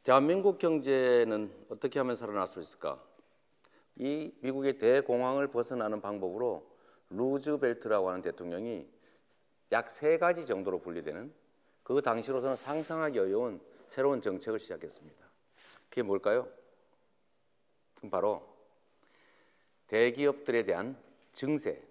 대한민국 경제는 어떻게 하면 살아날 수 있을까? 이 미국의 대공황을 벗어나는 방법으로 루즈벨트라고 하는 대통령이 약 3가지 정도로 분류되는 그 당시로서는 상상하기 어려운 새로운 정책을 시작했습니다. 그게 뭘까요? 바로 대기업들에 대한 증세,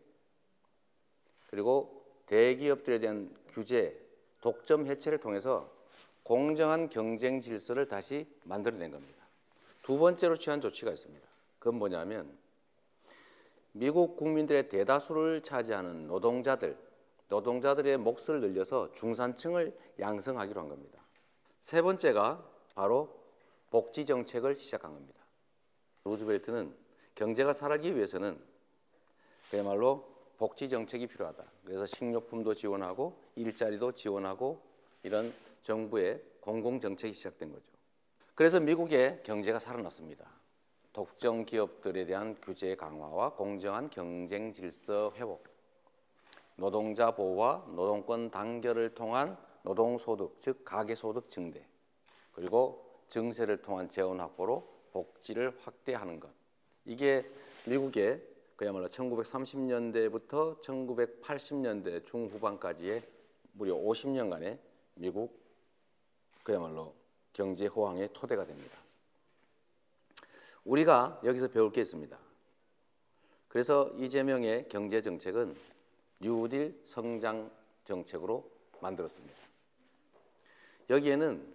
그리고 대기업들에 대한 규제, 독점 해체를 통해서 공정한 경쟁 질서를 다시 만들어낸 겁니다. 두 번째로 취한 조치가 있습니다. 그건 뭐냐면 미국 국민들의 대다수를 차지하는 노동자들의 몫을 늘려서 중산층을 양성하기로 한 겁니다. 세 번째가 바로 복지 정책을 시작한 겁니다. 루즈벨트는 경제가 살기 위해서는 그야말로 복지 정책이 필요하다. 그래서 식료품도 지원하고 일자리도 지원하고 이런 정부의 공공 정책이 시작된 거죠. 그래서 미국의 경제가 살아났습니다. 독점 기업들에 대한 규제 강화와 공정한 경쟁 질서 회복, 노동자 보호와 노동권 단결을 통한 노동소득, 즉 가계소득 증대, 그리고 증세를 통한 재원 확보로 복지를 확대하는 것. 이게 미국의 그야말로 1930년대부터 1980년대 중후반까지의 무려 50년간의 미국 그야말로 경제 호황의 토대가 됩니다. 우리가 여기서 배울 게 있습니다. 그래서 이재명의 경제 정책은 뉴딜 성장 정책으로 만들었습니다. 여기에는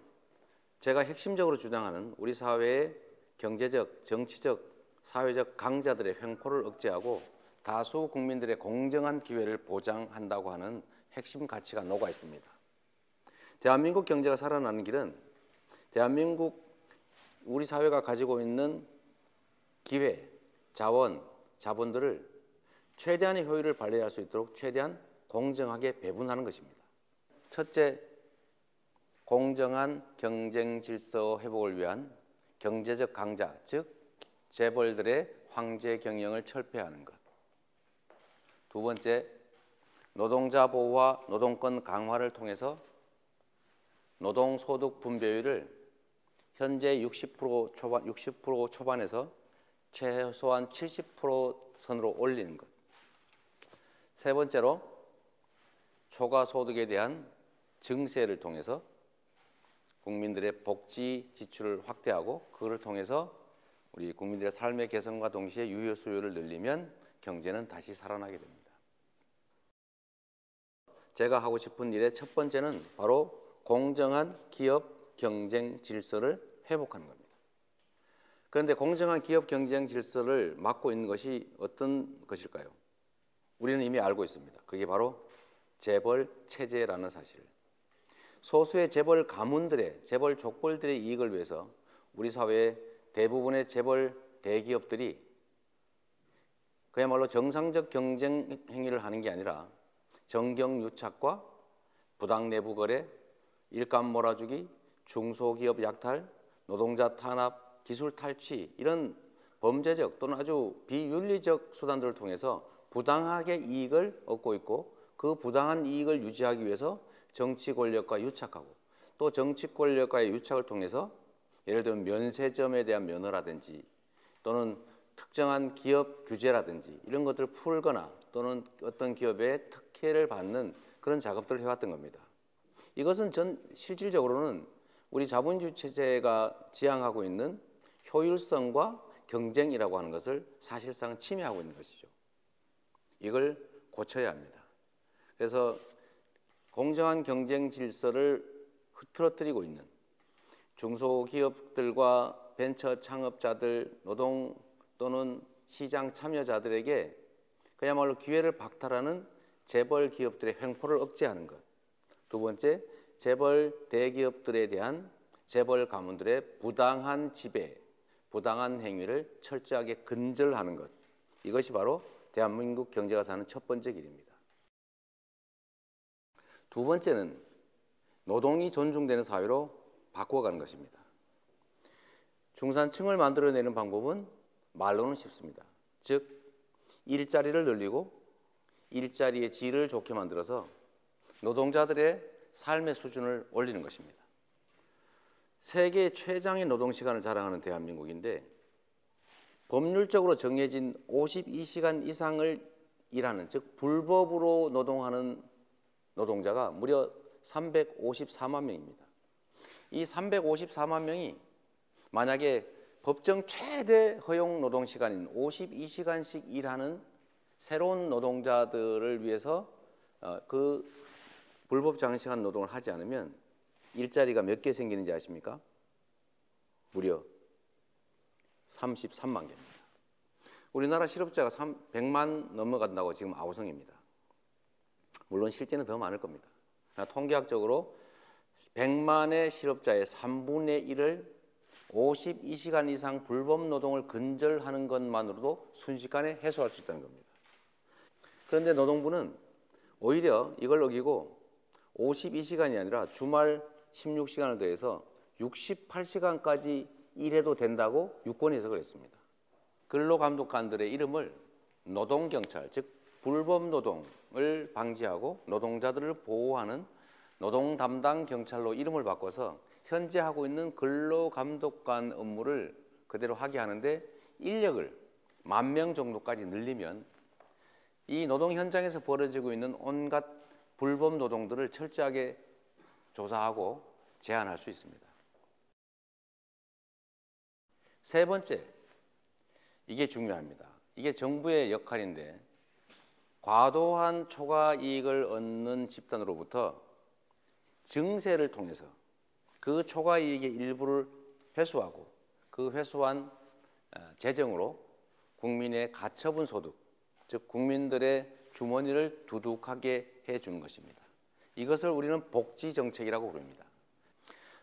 제가 핵심적으로 주장하는 우리 사회의 경제적, 정치적, 사회적 강자들의 횡포를 억제하고 다수 국민들의 공정한 기회를 보장한다고 하는 핵심 가치가 녹아 있습니다. 대한민국 경제가 살아나는 길은 우리 사회가 가지고 있는 기회, 자원, 자본들을 최대한의 효율을 발휘할 수 있도록 최대한 공정하게 배분하는 것입니다. 첫째, 공정한 경쟁 질서 회복을 위한 경제적 강자, 즉 재벌들의 황제 경영을 철폐하는 것. 두 번째, 노동자 보호와 노동권 강화를 통해서 노동소득 분배율을 현재 60% 초반에서 최소한 70% 선으로 올리는 것. 세 번째로 초과소득에 대한 증세를 통해서 국민들의 복지 지출을 확대하고 그걸 통해서 우리 국민들의 삶의 개선과 동시에 유효 수요를 늘리면 경제는 다시 살아나게 됩니다. 제가 하고 싶은 일의 첫 번째는 바로 공정한 기업 경쟁 질서를 회복하는 겁니다. 그런데 공정한 기업 경쟁 질서를 막고 있는 것이 어떤 것일까요? 우리는 이미 알고 있습니다. 그게 바로 재벌 체제라는 사실. 소수의 재벌 가문들의, 재벌 족벌들의 이익을 위해서 우리 사회의 대부분의 재벌 대기업들이 그야말로 정상적 경쟁 행위를 하는 게 아니라 정경유착과 부당 내부 거래, 일감 몰아주기, 중소기업 약탈, 노동자 탄압, 기술 탈취 이런 범죄적 또는 아주 비윤리적 수단들을 통해서 부당하게 이익을 얻고 있고 그 부당한 이익을 유지하기 위해서 정치 권력과 유착하고 또 정치 권력과의 유착을 통해서 예를 들면 면세점에 대한 면허라든지 또는 특정한 기업 규제라든지 이런 것들을 풀거나 또는 어떤 기업의 특혜를 받는 그런 작업들을 해왔던 겁니다. 이것은 실질적으로는 우리 자본주의 체제가 지향하고 있는 효율성과 경쟁이라고 하는 것을 사실상 침해하고 있는 것이죠. 이걸 고쳐야 합니다. 그래서 공정한 경쟁 질서를 흐트러뜨리고 있는 중소기업들과 벤처 창업자들, 노동 또는 시장 참여자들에게 그야말로 기회를 박탈하는 재벌 기업들의 횡포를 억제하는 것. 두 번째, 재벌 대기업들에 대한 재벌 가문들의 부당한 지배, 부당한 행위를 철저하게 근절하는 것. 이것이 바로 대한민국 경제가 사는 첫 번째 길입니다. 두 번째는 노동이 존중되는 사회로 바꿔가는 것입니다. 중산층을 만들어내는 방법은 말로는 쉽습니다. 즉, 일자리를 늘리고 일자리의 질을 좋게 만들어서 노동자들의 삶의 수준을 올리는 것입니다. 세계 최장의 노동시간을 자랑하는 대한민국인데 법률적으로 정해진 52시간 이상을 일하는, 즉 불법으로 노동하는 노동자가 무려 354만 명입니다. 이 354만 명이 만약에 법정 최대 허용 노동시간인 52시간씩 일하는 새로운 노동자들을 위해서 그 불법 장시간 노동을 하지 않으면 일자리가 몇 개 생기는지 아십니까? 무려 33만 개입니다. 우리나라 실업자가 100만 넘어간다고 지금 아우성입니다. 물론 실제는 더 많을 겁니다. 통계학적으로 100만의 실업자의 3분의 1을 52시간 이상 불법 노동을 근절하는 것만으로도 순식간에 해소할 수 있다는 겁니다. 그런데 노동부는 오히려 이걸 어기고 52시간이 아니라 주말 16시간을 더해서 68시간까지 일해도 된다고 유권 해석을 했습니다. 근로감독관들의 이름을 노동경찰, 즉 불법 노동을 방지하고 노동자들을 보호하는 노동담당 경찰로 이름을 바꿔서 현재 하고 있는 근로감독관 업무를 그대로 하게 하는데 인력을 10,000명 정도까지 늘리면 이 노동 현장에서 벌어지고 있는 온갖 불법 노동들을 철저하게 조사하고 제한할 수 있습니다. 세 번째, 이게 중요합니다. 이게 정부의 역할인데 과도한 초과 이익을 얻는 집단으로부터 증세를 통해서 그 초과 이익의 일부를 회수하고 그 회수한 재정으로 국민의 가처분 소득, 즉 국민들의 주머니를 두둑하게 해주는 것입니다. 이것을 우리는 복지 정책이라고 부릅니다.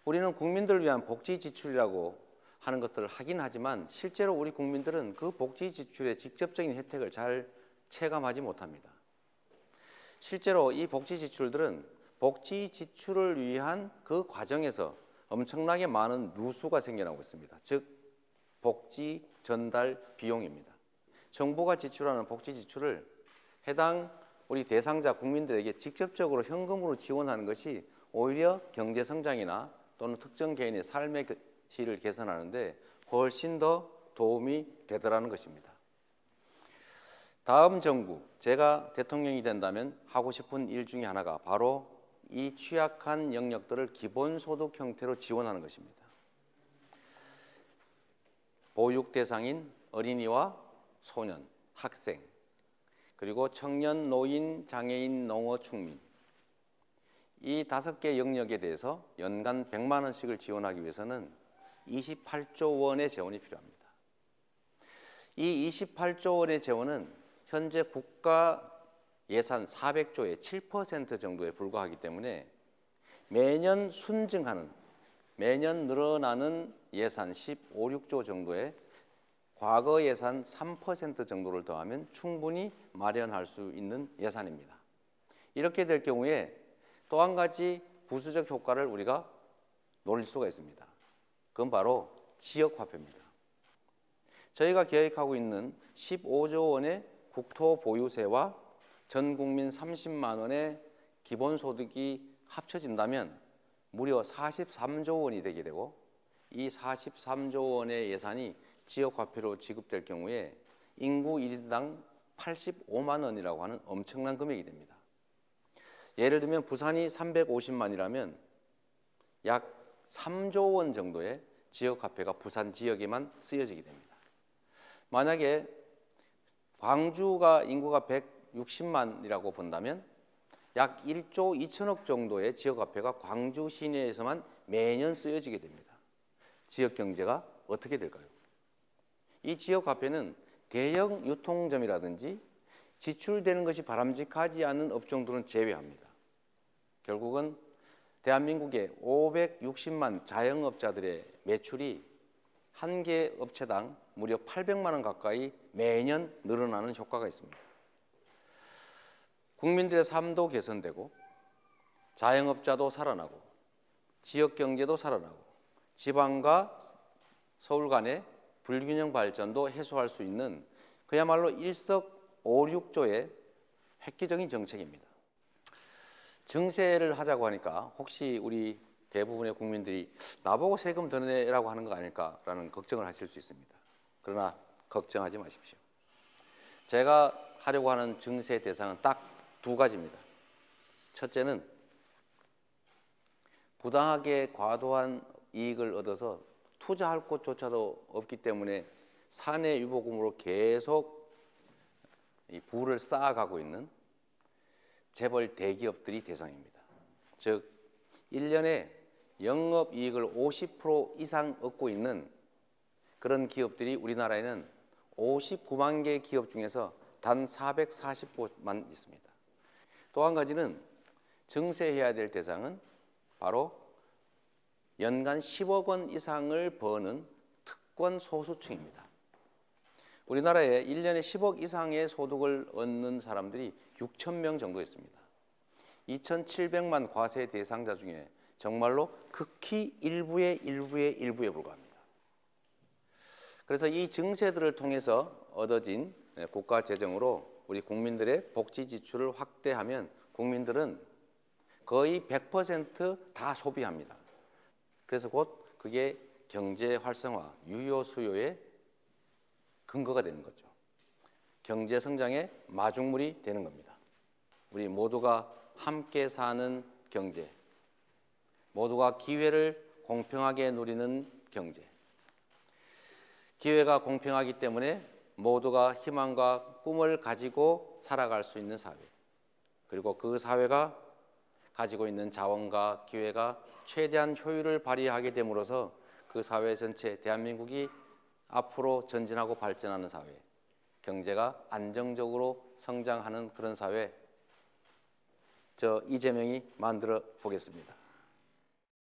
우리는 국민들을 위한 복지 지출이라고 하는 것들을 하긴 하지만 실제로 우리 국민들은 그 복지 지출의 직접적인 혜택을 잘 체감하지 못합니다. 실제로 이 복지 지출들은 복지 지출을 위한 그 과정에서 엄청나게 많은 누수가 생겨나고 있습니다. 즉 복지 전달 비용입니다. 정부가 지출하는 복지 지출을 해당 우리 대상자 국민들에게 직접적으로 현금으로 지원하는 것이 오히려 경제 성장이나 또는 특정 개인의 삶의 질을 개선하는데 훨씬 더 도움이 되더라는 것입니다. 다음 정부, 제가 대통령이 된다면 하고 싶은 일 중에 하나가 바로 이 취약한 영역들을 기본소득 형태로 지원하는 것입니다. 보육 대상인 어린이와 소년, 학생, 그리고 청년, 노인, 장애인, 농어, 충민, 이 5개 영역에 대해서 연간 100만 원씩을 지원하기 위해서는 28조 원의 재원이 필요합니다. 이 28조 원의 재원은 현재 국가 예산 400조의 7% 정도에 불과하기 때문에 매년 순증하는, 매년 늘어나는 예산 15, 16조 정도에 과거 예산 3% 정도를 더하면 충분히 마련할 수 있는 예산입니다. 이렇게 될 경우에 또 한 가지 부수적 효과를 우리가 노릴 수가 있습니다. 그건 바로 지역화폐입니다. 저희가 계획하고 있는 15조 원의 국토보유세와 전 국민 30만 원의 기본소득이 합쳐진다면 무려 43조 원이 되게 되고 이 43조 원의 예산이 지역화폐로 지급될 경우에 인구 1인당 85만 원이라고 하는 엄청난 금액이 됩니다. 예를 들면 부산이 350만이라면 약 3조 원 정도의 지역화폐가 부산 지역에만 쓰여지게 됩니다. 만약에 광주가 인구가 160만이라고 본다면 약 1조 2천억 정도의 지역화폐가 광주 시내에서만 매년 쓰여지게 됩니다. 지역경제가 어떻게 될까요? 이 지역화폐는 대형 유통점이라든지 지출되는 것이 바람직하지 않은 업종들은 제외합니다. 결국은 대한민국의 560만 자영업자들의 매출이 한 개 업체당 무려 800만 원 가까이 매년 늘어나는 효과가 있습니다. 국민들의 삶도 개선되고 자영업자도 살아나고 지역경제도 살아나고 지방과 서울 간의 불균형 발전도 해소할 수 있는 그야말로 일석오육조의 획기적인 정책입니다. 증세를 하자고 하니까 혹시 우리 대부분의 국민들이 나보고 세금 더 내라고 하는 거 아닐까라는 걱정을 하실 수 있습니다. 그러나 걱정하지 마십시오. 제가 하려고 하는 증세 대상은 딱 두 가지입니다. 첫째는 부당하게 과도한 이익을 얻어서 투자할 곳조차도 없기 때문에 사내 유보금으로 계속 이 부를 쌓아가고 있는 재벌 대기업들이 대상입니다. 즉 1년에 영업이익을 50% 이상 얻고 있는 그런 기업들이 우리나라에는 59만 개 기업 중에서 단 440곳만 있습니다. 또 한 가지는 증세해야 될 대상은 바로 연간 10억 원 이상을 버는 특권 소수층입니다. 우리나라에 1년에 10억 이상의 소득을 얻는 사람들이 6천 명 정도 있습니다. 2,700만 과세 대상자 중에 정말로 극히 일부에 불과합니다. 그래서 이 증세들을 통해서 얻어진 국가 재정으로 우리 국민들의 복지 지출을 확대하면 국민들은 거의 100% 다 소비합니다. 그래서 곧 그게 경제 활성화, 유효 수요의 근거가 되는 거죠. 경제 성장의 마중물이 되는 겁니다. 우리 모두가 함께 사는 경제, 모두가 기회를 공평하게 누리는 경제. 기회가 공평하기 때문에 모두가 희망과 꿈을 가지고 살아갈 수 있는 사회, 그리고 그 사회가 가지고 있는 자원과 기회가 최대한 효율을 발휘하게 됨으로써 그 사회 전체, 대한민국이 앞으로 전진하고 발전하는 사회, 경제가 안정적으로 성장하는 그런 사회, 저 이재명이 만들어 보겠습니다.